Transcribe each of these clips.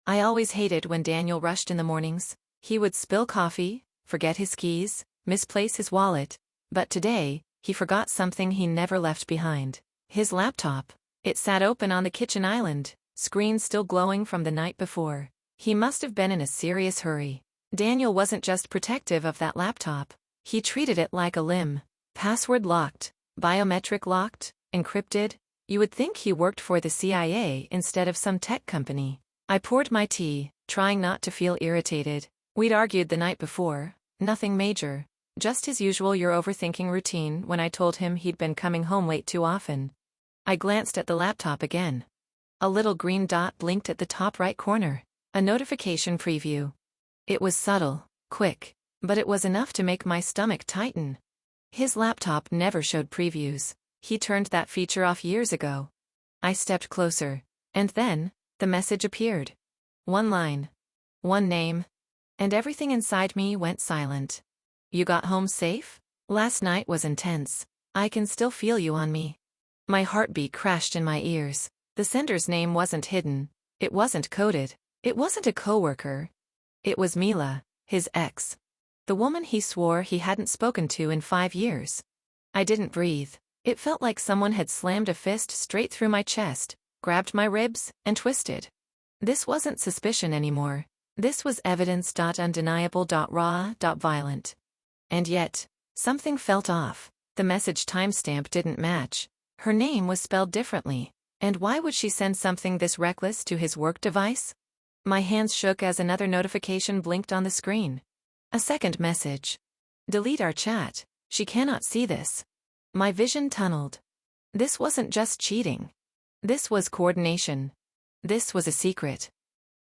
I always hated when Daniel rushed in the mornings. He would spill coffee, forget his keys, misplace his wallet. But today, he forgot something he never left behind. His laptop. It sat open on the kitchen island, screen still glowing from the night before. He must have been in a serious hurry. Daniel wasn't just protective of that laptop. He treated it like a limb. Password locked, biometric locked, encrypted. You would think he worked for the CIA instead of some tech company. I poured my tea, trying not to feel irritated. We'd argued the night before, nothing major, just his usual "you're overthinking" routine when I told him he'd been coming home late too often. I glanced at the laptop again. A little green dot blinked at the top right corner. A notification preview. It was subtle, quick, but it was enough to make my stomach tighten. His laptop never showed previews. He turned that feature off years ago. I stepped closer, and then, the message appeared. One line. One name. And everything inside me went silent. You got home safe? Last night was intense. I can still feel you on me. My heartbeat crashed in my ears. The sender's name wasn't hidden. It wasn't coded. It wasn't a coworker. It was Mila, his ex. The woman he swore he hadn't spoken to in 5 years. I didn't breathe. It felt like someone had slammed a fist straight through my chest, grabbed my ribs, and twisted. This wasn't suspicion anymore. This was evidence. Undeniable. Raw. Violent. And yet, something felt off. The message timestamp didn't match. Her name was spelled differently. And why would she send something this reckless to his work device? My hands shook as another notification blinked on the screen. A second message. Delete our chat. She cannot see this. My vision tunneled. This wasn't just cheating. This was coordination. This was a secret.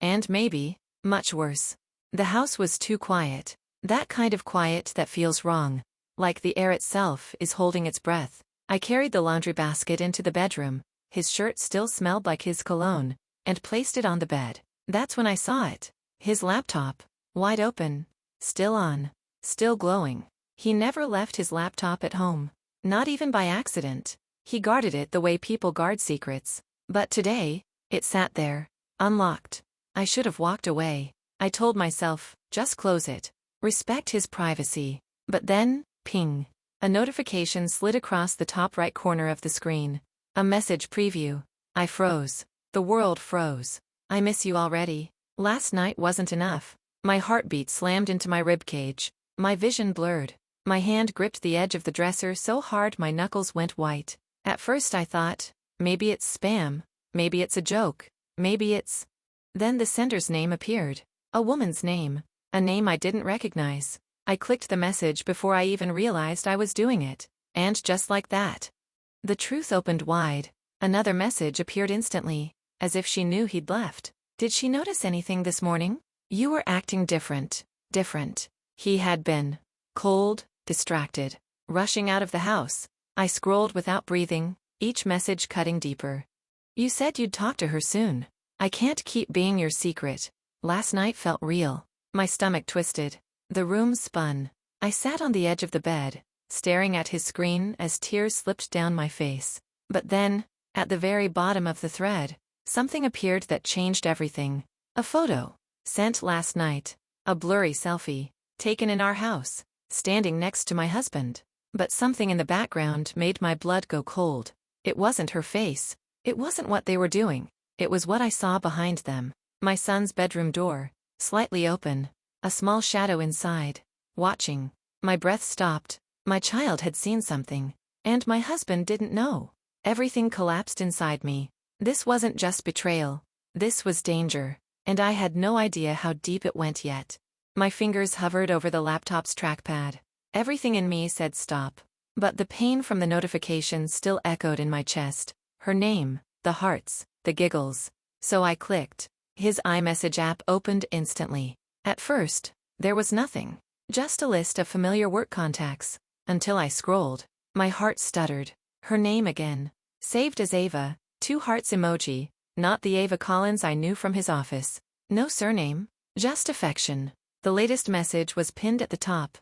And maybe, much worse. The house was too quiet. That kind of quiet that feels wrong. Like the air itself is holding its breath. I carried the laundry basket into the bedroom. His shirt still smelled like his cologne, and placed it on the bed. That's when I saw it. His laptop. Wide open. Still on. Still glowing. He never left his laptop at home. Not even by accident. He guarded it the way people guard secrets. But today, it sat there, unlocked. I should have walked away. I told myself, just close it. Respect his privacy. But then, ping. A notification slid across the top right corner of the screen. A message preview. I froze. The world froze. I miss you already. Last night wasn't enough. My heartbeat slammed into my ribcage. My vision blurred. My hand gripped the edge of the dresser so hard my knuckles went white. At first I thought, maybe it's spam. Maybe it's a joke. Maybe it's... Then the sender's name appeared. A woman's name. A name I didn't recognize. I clicked the message before I even realized I was doing it. And just like that, the truth opened wide. Another message appeared instantly, as if she knew he'd left. Did she notice anything this morning? You were acting different. Different. He had been. Cold, distracted. Rushing out of the house. I scrolled without breathing, each message cutting deeper. You said you'd talk to her soon. I can't keep being your secret. Last night felt real. My stomach twisted. The room spun. I sat on the edge of the bed, staring at his screen as tears slipped down my face. But then, at the very bottom of the thread, something appeared that changed everything. A photo. Sent last night. A blurry selfie. Taken in our house. Standing next to my husband. But something in the background made my blood go cold. It wasn't her face. It wasn't what they were doing. It was what I saw behind them. My son's bedroom door. Slightly open. A small shadow inside. Watching. My breath stopped. My child had seen something. And my husband didn't know. Everything collapsed inside me. This wasn't just betrayal. This was danger. And I had no idea how deep it went yet. My fingers hovered over the laptop's trackpad. Everything in me said stop. But the pain from the notification still echoed in my chest. Her name, the hearts, the giggles. So I clicked. His iMessage app opened instantly. At first, there was nothing. Just a list of familiar work contacts. Until I scrolled. My heart stuttered. Her name again. Saved as Ava, 2 hearts emoji. Not the Ava Collins I knew from his office. No surname. Just affection. The latest message was pinned at the top.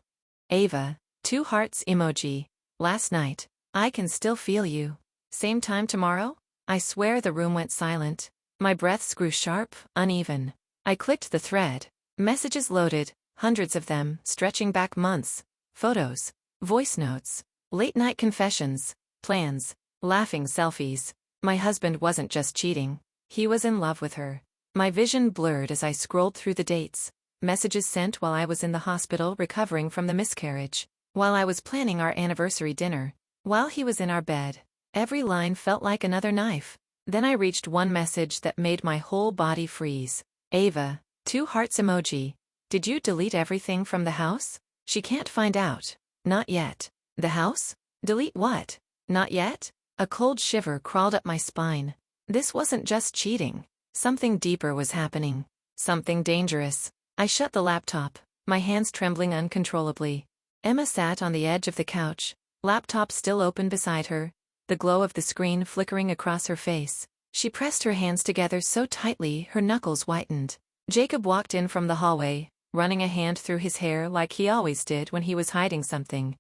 Ava, 2 hearts emoji. Last night. I can still feel you. Same time tomorrow? I swear the room went silent. My breaths grew sharp, uneven. I clicked the thread. Messages loaded, hundreds of them, stretching back months. Photos, voice notes, late-night confessions, plans, laughing selfies. My husband wasn't just cheating, he was in love with her. My vision blurred as I scrolled through the dates. Messages sent while I was in the hospital recovering from the miscarriage, while I was planning our anniversary dinner, while he was in our bed. Every line felt like another knife. Then I reached one message that made my whole body freeze. Ava, 2 hearts emoji. Did you delete everything from the house? She can't find out. Not yet. The house? Delete what? Not yet? A cold shiver crawled up my spine. This wasn't just cheating. Something deeper was happening. Something dangerous. I shut the laptop, my hands trembling uncontrollably. Emma sat on the edge of the couch, laptop still open beside her, the glow of the screen flickering across her face. She pressed her hands together so tightly her knuckles whitened. Jacob walked in from the hallway, running a hand through his hair like he always did when he was hiding something.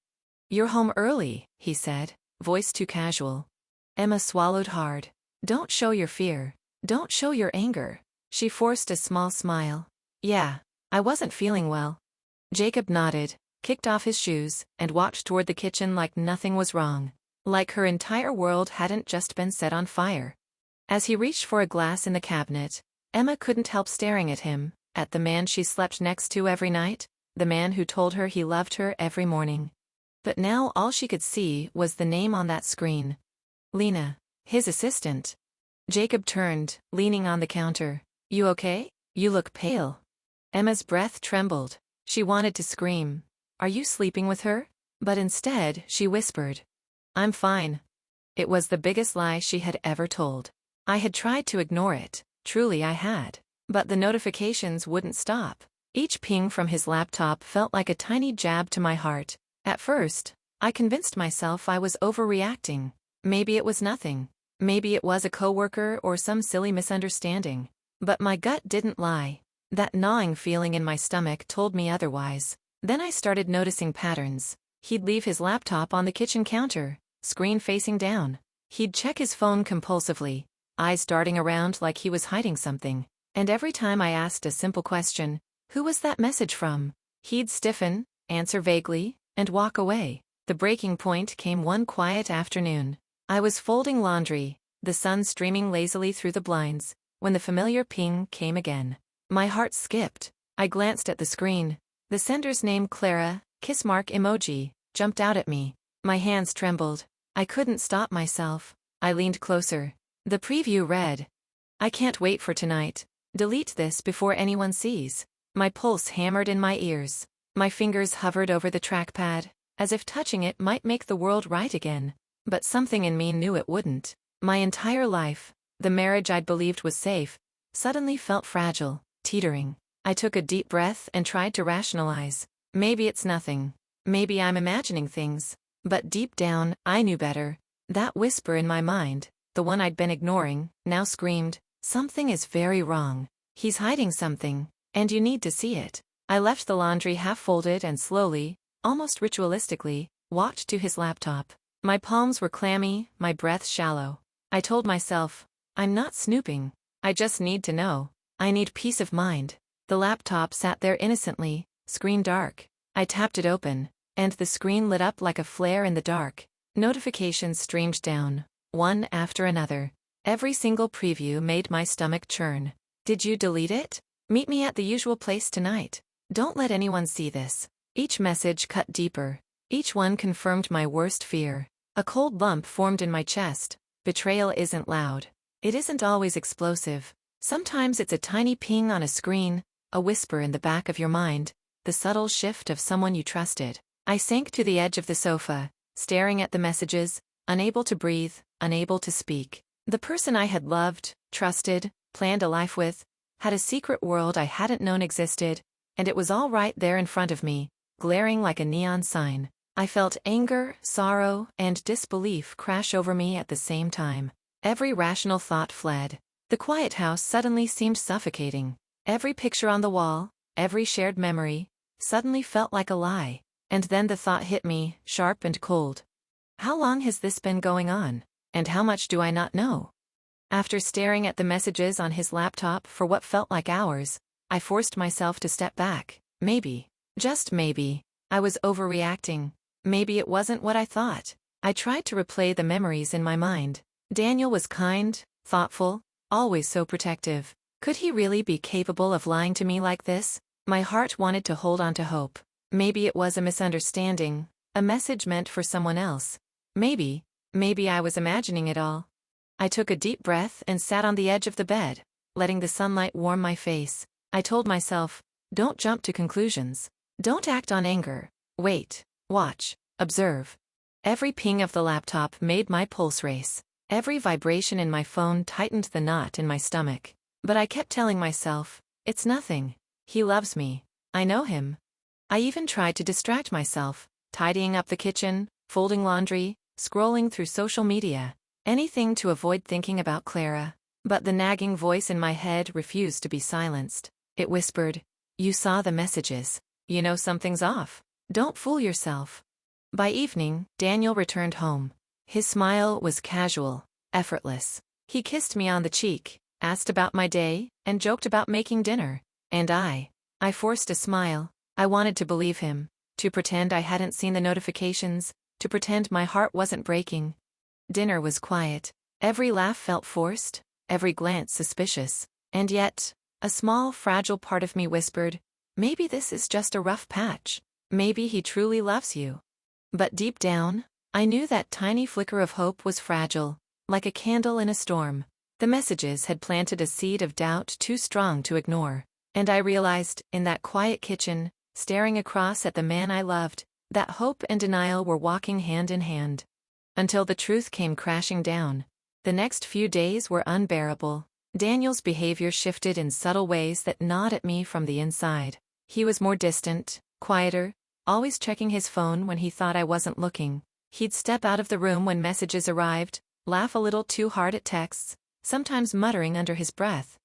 "You're home early," he said, voice too casual. Emma swallowed hard. "Don't show your fear. Don't show your anger." She forced a small smile. "Yeah, I wasn't feeling well." Jacob nodded, kicked off his shoes, and walked toward the kitchen like nothing was wrong. Like her entire world hadn't just been set on fire. As he reached for a glass in the cabinet, Emma couldn't help staring at him, at the man she slept next to every night, the man who told her he loved her every morning. But now all she could see was the name on that screen. Lena, his assistant. Jacob turned, leaning on the counter. "You okay? You look pale." Emma's breath trembled. She wanted to scream. "Are you sleeping with her?" But instead, she whispered, "I'm fine." It was the biggest lie she had ever told. I had tried to ignore it, truly I had. But the notifications wouldn't stop. Each ping from his laptop felt like a tiny jab to my heart. At first, I convinced myself I was overreacting. Maybe it was nothing. Maybe it was a coworker or some silly misunderstanding. But my gut didn't lie. That gnawing feeling in my stomach told me otherwise. Then I started noticing patterns. He'd leave his laptop on the kitchen counter, screen facing down. He'd check his phone compulsively, eyes darting around like he was hiding something. And every time I asked a simple question, "Who was that message from?" he'd stiffen, answer vaguely, and walk away. The breaking point came one quiet afternoon. I was folding laundry, the sun streaming lazily through the blinds, when the familiar ping came again. My heart skipped. I glanced at the screen. The sender's name, Clara, kiss mark emoji, jumped out at me. My hands trembled. I couldn't stop myself. I leaned closer. The preview read, "I can't wait for tonight. Delete this before anyone sees." My pulse hammered in my ears. My fingers hovered over the trackpad, as if touching it might make the world right again. But something in me knew it wouldn't. My entire life, the marriage I'd believed was safe, suddenly felt fragile, teetering. I took a deep breath and tried to rationalize. Maybe it's nothing. Maybe I'm imagining things. But deep down, I knew better. That whisper in my mind, the one I'd been ignoring, now screamed, "Something is very wrong. He's hiding something, and you need to see it." I left the laundry half-folded and slowly, almost ritualistically, walked to his laptop. My palms were clammy, my breath shallow. I told myself, "I'm not snooping. I just need to know. I need peace of mind." The laptop sat there innocently, screen dark. I tapped it open, and the screen lit up like a flare in the dark. Notifications streamed down, one after another. Every single preview made my stomach churn. "Did you delete it? Meet me at the usual place tonight. Don't let anyone see this." Each message cut deeper. Each one confirmed my worst fear. A cold lump formed in my chest. Betrayal isn't loud. It isn't always explosive. Sometimes it's a tiny ping on a screen, a whisper in the back of your mind, the subtle shift of someone you trusted. I sank to the edge of the sofa, staring at the messages, unable to breathe, unable to speak. The person I had loved, trusted, planned a life with, had a secret world I hadn't known existed, and it was all right there in front of me, glaring like a neon sign. I felt anger, sorrow, and disbelief crash over me at the same time. Every rational thought fled. The quiet house suddenly seemed suffocating. Every picture on the wall, every shared memory, suddenly felt like a lie. And then the thought hit me, sharp and cold. How long has this been going on? And how much do I not know? After staring at the messages on his laptop for what felt like hours, I forced myself to step back. Maybe, just maybe, I was overreacting. Maybe it wasn't what I thought. I tried to replay the memories in my mind. Daniel was kind, thoughtful, always so protective. Could he really be capable of lying to me like this? My heart wanted to hold on to hope. Maybe it was a misunderstanding, a message meant for someone else. Maybe I was imagining it all. I took a deep breath and sat on the edge of the bed, letting the sunlight warm my face. I told myself, don't jump to conclusions. Don't act on anger. Wait, watch, observe. Every ping of the laptop made my pulse race. Every vibration in my phone tightened the knot in my stomach. But I kept telling myself, it's nothing. He loves me. I know him. I even tried to distract myself, tidying up the kitchen, folding laundry, scrolling through social media, anything to avoid thinking about Clara. But the nagging voice in my head refused to be silenced. It whispered, you saw the messages. You know something's off. Don't fool yourself. By evening, Daniel returned home. His smile was casual, effortless. He kissed me on the cheek, asked about my day, and joked about making dinner. And I forced a smile. I wanted to believe him, to pretend I hadn't seen the notifications, to pretend my heart wasn't breaking. Dinner was quiet. Every laugh felt forced, every glance suspicious. And yet, a small, fragile part of me whispered, maybe this is just a rough patch. Maybe he truly loves you. But deep down, I knew that tiny flicker of hope was fragile, like a candle in a storm. The messages had planted a seed of doubt too strong to ignore. And I realized, in that quiet kitchen, staring across at the man I loved, that hope and denial were walking hand in hand. Until the truth came crashing down. The next few days were unbearable. Daniel's behavior shifted in subtle ways that gnawed at me from the inside. He was more distant, quieter, always checking his phone when he thought I wasn't looking. He'd step out of the room when messages arrived, laugh a little too hard at texts, sometimes muttering under his breath.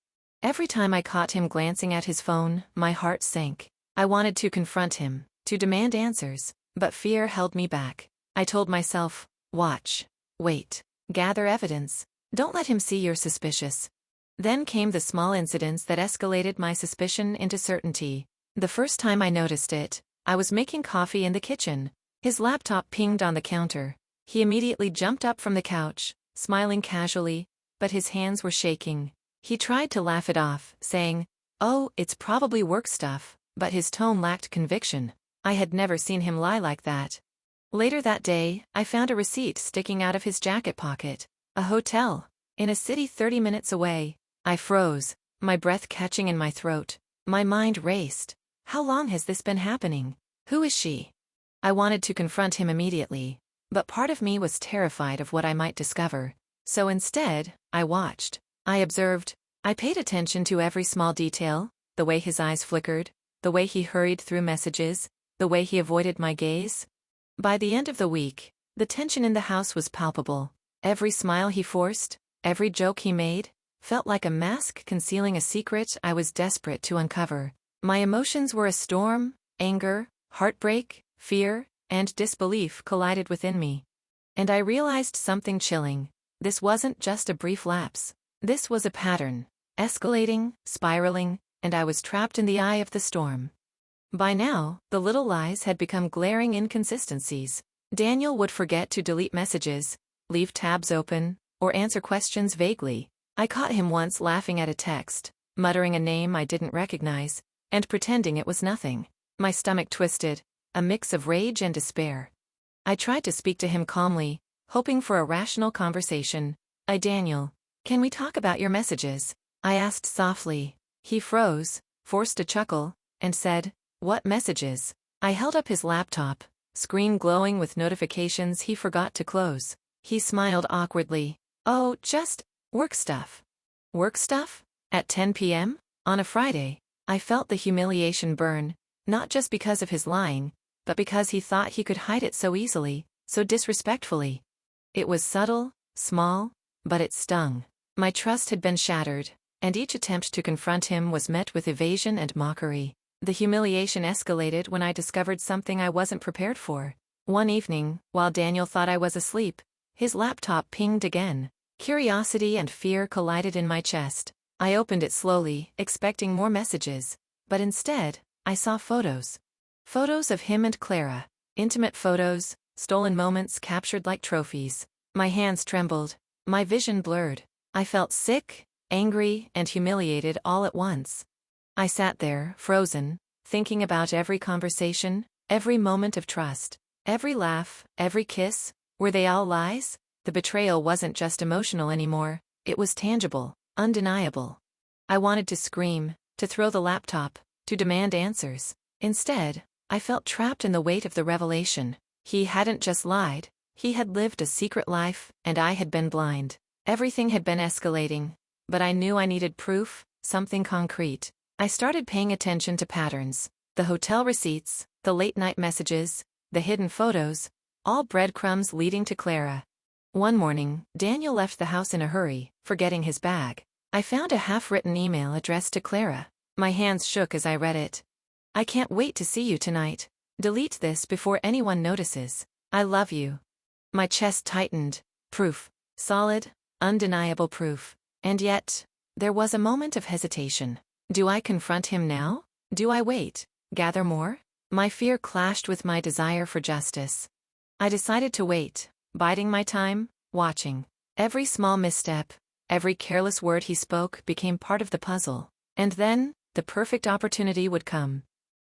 Every time I caught him glancing at his phone, my heart sank. I wanted to confront him, to demand answers, but fear held me back. I told myself, watch, wait, gather evidence. Don't let him see you're suspicious. Then came the small incidents that escalated my suspicion into certainty. The first time I noticed it, I was making coffee in the kitchen. His laptop pinged on the counter. He immediately jumped up from the couch, smiling casually, but his hands were shaking. He tried to laugh it off, saying, oh, it's probably work stuff, but his tone lacked conviction. I had never seen him lie like that. Later that day, I found a receipt sticking out of his jacket pocket. A hotel, in a city 30 minutes away. I froze, my breath catching in my throat. My mind raced. How long has this been happening? Who is she? I wanted to confront him immediately, but part of me was terrified of what I might discover. So instead, I watched. I observed. I paid attention to every small detail, the way his eyes flickered, the way he hurried through messages, the way he avoided my gaze. By the end of the week, the tension in the house was palpable. Every smile he forced, every joke he made, felt like a mask concealing a secret I was desperate to uncover. My emotions were a storm. Anger, heartbreak, fear, and disbelief collided within me. And I realized something chilling. This wasn't just a brief lapse. This was a pattern, escalating, spiraling, and I was trapped in the eye of the storm. By now, the little lies had become glaring inconsistencies. Daniel would forget to delete messages, leave tabs open, or answer questions vaguely. I caught him once laughing at a text, muttering a name I didn't recognize, and pretending it was nothing. My stomach twisted, a mix of rage and despair. I tried to speak to him calmly, hoping for a rational conversation. Daniel, can we talk about your messages? I asked softly. He froze, forced a chuckle, and said, what messages? I held up his laptop, screen glowing with notifications he forgot to close. He smiled awkwardly. Oh, just work stuff. Work stuff? At 10 p.m.? On a Friday? I felt the humiliation burn, not just because of his lying, but because he thought he could hide it so easily, so disrespectfully. It was subtle, small, but it stung. My trust had been shattered, and each attempt to confront him was met with evasion and mockery. The humiliation escalated when I discovered something I wasn't prepared for. One evening, while Daniel thought I was asleep, his laptop pinged again. Curiosity and fear collided in my chest. I opened it slowly, expecting more messages, but instead, I saw photos. Photos of him and Clara. Intimate photos, stolen moments captured like trophies. My hands trembled, my vision blurred. I felt sick, angry, and humiliated all at once. I sat there, frozen, thinking about every conversation, every moment of trust, every laugh, every kiss. Were they all lies? The betrayal wasn't just emotional anymore, it was tangible, undeniable. I wanted to scream, to throw the laptop, to demand answers. Instead, I felt trapped in the weight of the revelation. He hadn't just lied, he had lived a secret life, and I had been blind. Everything had been escalating, but I knew I needed proof, something concrete. I started paying attention to patterns. The hotel receipts, the late-night messages, the hidden photos, all breadcrumbs leading to Clara. One morning, Daniel left the house in a hurry, forgetting his bag. I found a half-written email addressed to Clara. My hands shook as I read it. I can't wait to see you tonight. Delete this before anyone notices. I love you. My chest tightened. Proof. Solid, undeniable proof. And yet, there was a moment of hesitation. Do I confront him now? Do I wait? Gather more? My fear clashed with my desire for justice. I decided to wait, biding my time, watching. Every small misstep, every careless word he spoke became part of the puzzle. And then, the perfect opportunity would come.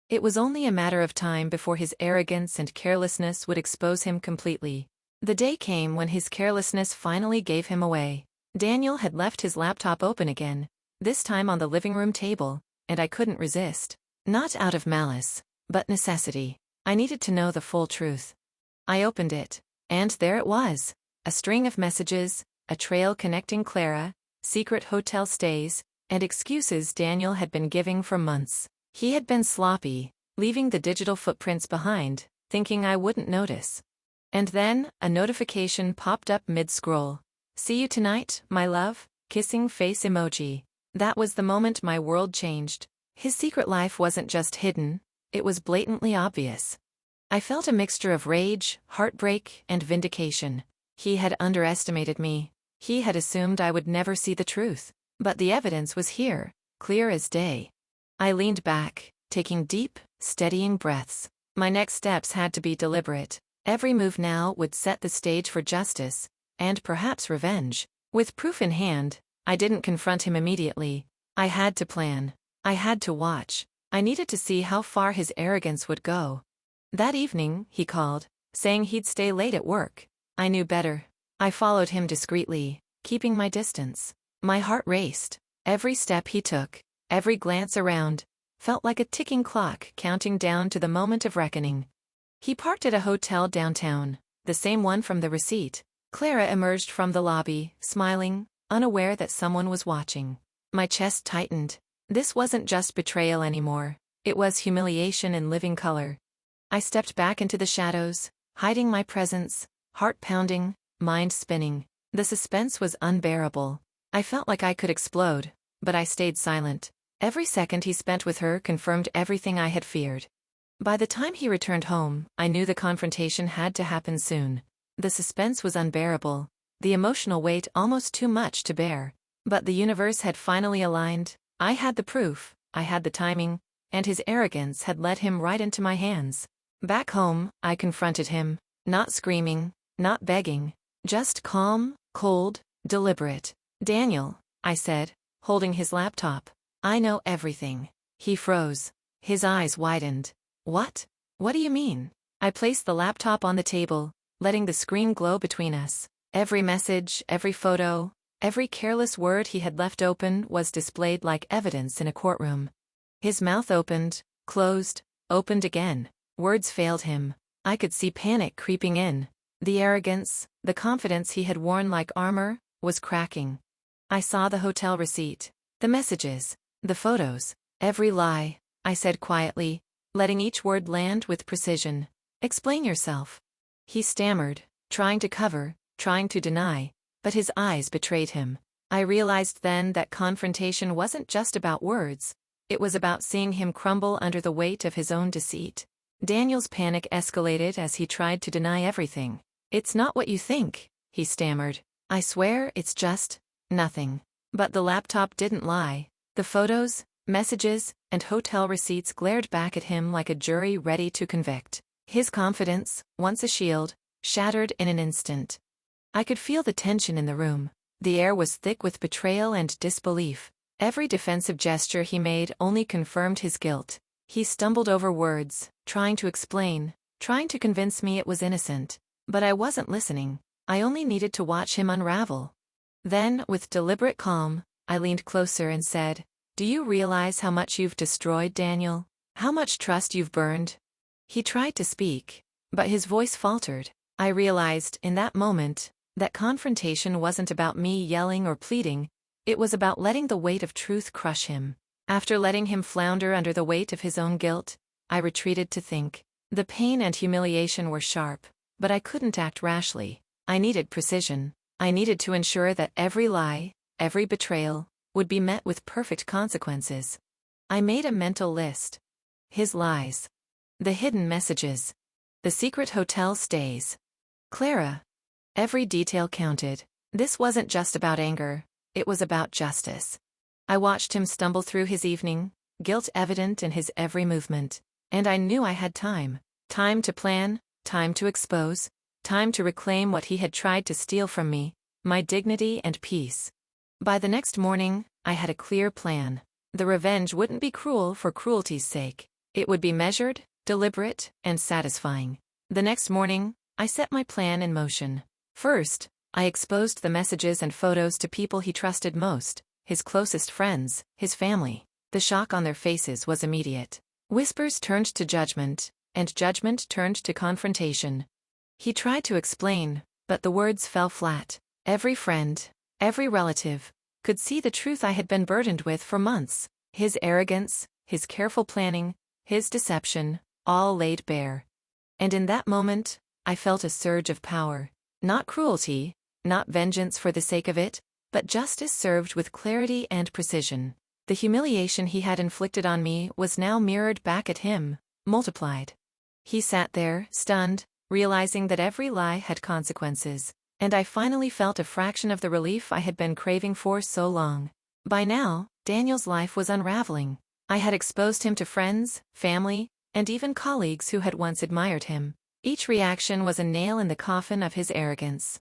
It was only a matter of time before his arrogance and carelessness would expose him completely. The day came when his carelessness finally gave him away. Daniel had left his laptop open again, this time on the living room table, and I couldn't resist. Not out of malice, but necessity. I needed to know the full truth. I opened it, and there it was. A string of messages, a trail connecting Clara, secret hotel stays, and excuses Daniel had been giving for months. He had been sloppy, leaving the digital footprints behind, thinking I wouldn't notice. And then, a notification popped up mid-scroll. See you tonight, my love, kissing face emoji. That was the moment my world changed. His secret life wasn't just hidden, it was blatantly obvious. I felt a mixture of rage, heartbreak, and vindication. He had underestimated me. He had assumed I would never see the truth. But the evidence was here, clear as day. I leaned back, taking deep, steadying breaths. My next steps had to be deliberate. Every move now would set the stage for justice, and perhaps revenge. With proof in hand, I didn't confront him immediately. I had to plan. I had to watch. I needed to see how far his arrogance would go. That evening, he called, saying he'd stay late at work. I knew better. I followed him discreetly, keeping my distance. My heart raced. Every step he took, every glance around, felt like a ticking clock counting down to the moment of reckoning. He parked at a hotel downtown, the same one from the receipt. Clara emerged from the lobby, smiling, unaware that someone was watching. My chest tightened. This wasn't just betrayal anymore. It was humiliation in living color. I stepped back into the shadows, hiding my presence, heart pounding, mind spinning. The suspense was unbearable. I felt like I could explode, but I stayed silent. Every second he spent with her confirmed everything I had feared. By the time he returned home, I knew the confrontation had to happen soon. The suspense was unbearable, the emotional weight almost too much to bear. But the universe had finally aligned. I had the proof, I had the timing, and his arrogance had led him right into my hands. Back home, I confronted him, not screaming, not begging, just calm, cold, deliberate. Daniel, I said, holding his laptop, I know everything. He froze. His eyes widened. What? What do you mean? I placed the laptop on the table, letting the screen glow between us. Every message, every photo, every careless word he had left open was displayed like evidence in a courtroom. His mouth opened, closed, opened again. Words failed him. I could see panic creeping in. The arrogance, the confidence he had worn like armor, was cracking. I saw the hotel receipt, the messages, the photos, every lie, I said quietly, letting each word land with precision. Explain yourself. He stammered, trying to cover, trying to deny, but his eyes betrayed him. I realized then that confrontation wasn't just about words, it was about seeing him crumble under the weight of his own deceit. Daniel's panic escalated as he tried to deny everything. It's not what you think, he stammered. I swear it's just nothing. But the laptop didn't lie. The photos, messages, and hotel receipts glared back at him like a jury ready to convict. His confidence, once a shield, shattered in an instant. I could feel the tension in the room. The air was thick with betrayal and disbelief. Every defensive gesture he made only confirmed his guilt. He stumbled over words, trying to explain, trying to convince me it was innocent. But I wasn't listening. I only needed to watch him unravel. Then, with deliberate calm, I leaned closer and said, "Do you realize how much you've destroyed, Daniel? How much trust you've burned?" He tried to speak, but his voice faltered. I realized, in that moment, that confrontation wasn't about me yelling or pleading, it was about letting the weight of truth crush him. After letting him flounder under the weight of his own guilt, I retreated to think. The pain and humiliation were sharp, but I couldn't act rashly. I needed precision. I needed to ensure that every lie, every betrayal, would be met with perfect consequences. I made a mental list. His lies. The hidden messages. The secret hotel stays. Clara. Every detail counted. This wasn't just about anger, it was about justice. I watched him stumble through his evening, guilt evident in his every movement, and I knew I had time. Time to plan, time to expose, time to reclaim what he had tried to steal from me, my dignity and peace. By the next morning, I had a clear plan. The revenge wouldn't be cruel for cruelty's sake. It would be measured, deliberate, and satisfying. The next morning, I set my plan in motion. First, I exposed the messages and photos to people he trusted most, his closest friends, his family. The shock on their faces was immediate. Whispers turned to judgment, and judgment turned to confrontation. He tried to explain, but the words fell flat. Every friend, every relative, could see the truth I had been burdened with for months. His arrogance, his careful planning, his deception, all laid bare. And in that moment, I felt a surge of power. Not cruelty, not vengeance for the sake of it, but justice served with clarity and precision. The humiliation he had inflicted on me was now mirrored back at him, multiplied. He sat there, stunned, realizing that every lie had consequences, and I finally felt a fraction of the relief I had been craving for so long. By now, Daniel's life was unraveling. I had exposed him to friends, family, and even colleagues who had once admired him. Each reaction was a nail in the coffin of his arrogance.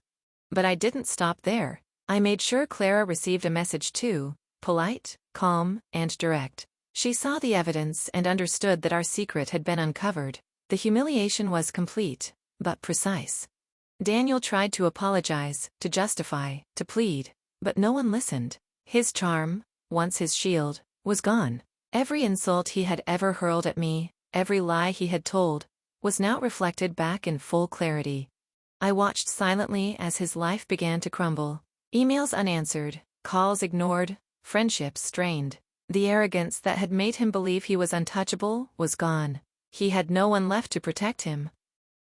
But I didn't stop there. I made sure Clara received a message too, polite, calm, and direct. She saw the evidence and understood that our secret had been uncovered. The humiliation was complete, but precise. Daniel tried to apologize, to justify, to plead, but no one listened. His charm, once his shield, was gone. Every insult he had ever hurled at me, every lie he had told, was now reflected back in full clarity. I watched silently as his life began to crumble. Emails unanswered, calls ignored, friendships strained. The arrogance that had made him believe he was untouchable was gone. He had no one left to protect him.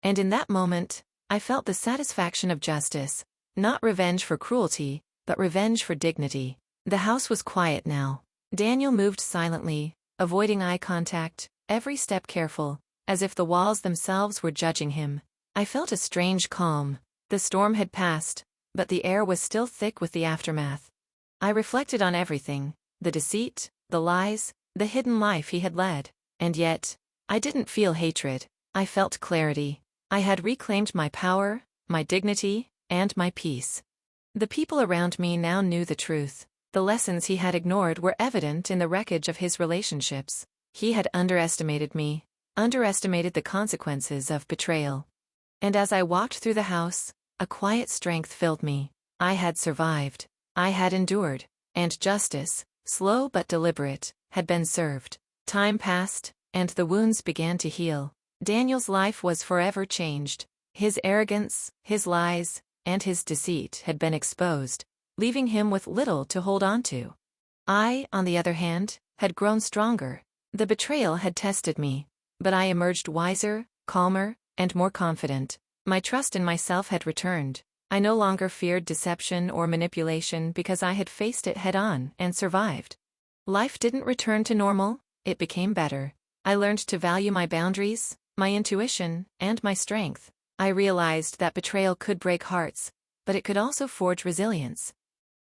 And in that moment, I felt the satisfaction of justice, not revenge for cruelty, but revenge for dignity. The house was quiet now. Daniel moved silently, avoiding eye contact, every step careful, as if the walls themselves were judging him. I felt a strange calm. The storm had passed, but the air was still thick with the aftermath. I reflected on everything, the deceit, the lies, the hidden life he had led. And yet, I didn't feel hatred. I felt clarity. I had reclaimed my power, my dignity, and my peace. The people around me now knew the truth. The lessons he had ignored were evident in the wreckage of his relationships. He had underestimated me, underestimated the consequences of betrayal. And as I walked through the house, a quiet strength filled me. I had survived. I had endured. And justice, slow but deliberate, had been served. Time passed, and the wounds began to heal. Daniel's life was forever changed. His arrogance, his lies, and his deceit had been exposed, leaving him with little to hold on to. I, on the other hand, had grown stronger. The betrayal had tested me, but I emerged wiser, calmer, and more confident. My trust in myself had returned. I no longer feared deception or manipulation because I had faced it head-on and survived. Life didn't return to normal, it became better. I learned to value my boundaries, my intuition, and my strength. I realized that betrayal could break hearts, but it could also forge resilience.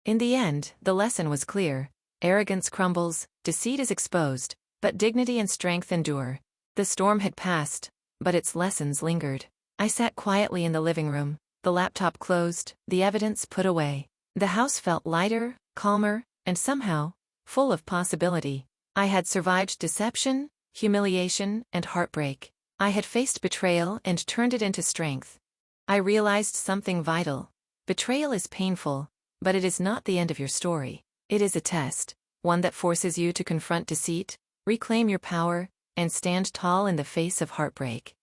In the end, the lesson was clear. Arrogance crumbles, deceit is exposed, but dignity and strength endure. The storm had passed, but its lessons lingered. I sat quietly in the living room, the laptop closed, the evidence put away. The house felt lighter, calmer, and somehow, full of possibility. I had survived deception, humiliation, and heartbreak. I had faced betrayal and turned it into strength. I realized something vital. Betrayal is painful, but it is not the end of your story. It is a test, one that forces you to confront deceit, reclaim your power, and stand tall in the face of heartbreak.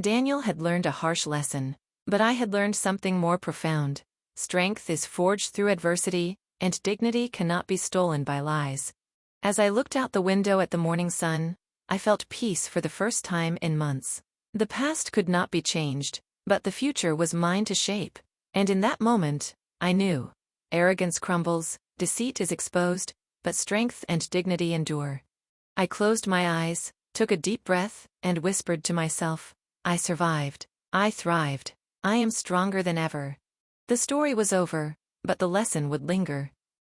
Daniel had learned a harsh lesson, but I had learned something more profound. Strength is forged through adversity, and dignity cannot be stolen by lies. As I looked out the window at the morning sun, I felt peace for the first time in months. The past could not be changed, but the future was mine to shape. And in that moment, I knew. Arrogance crumbles, deceit is exposed, but strength and dignity endure. I closed my eyes, took a deep breath, and whispered to myself, I survived. I thrived. I am stronger than ever. The story was over, but the lesson would linger.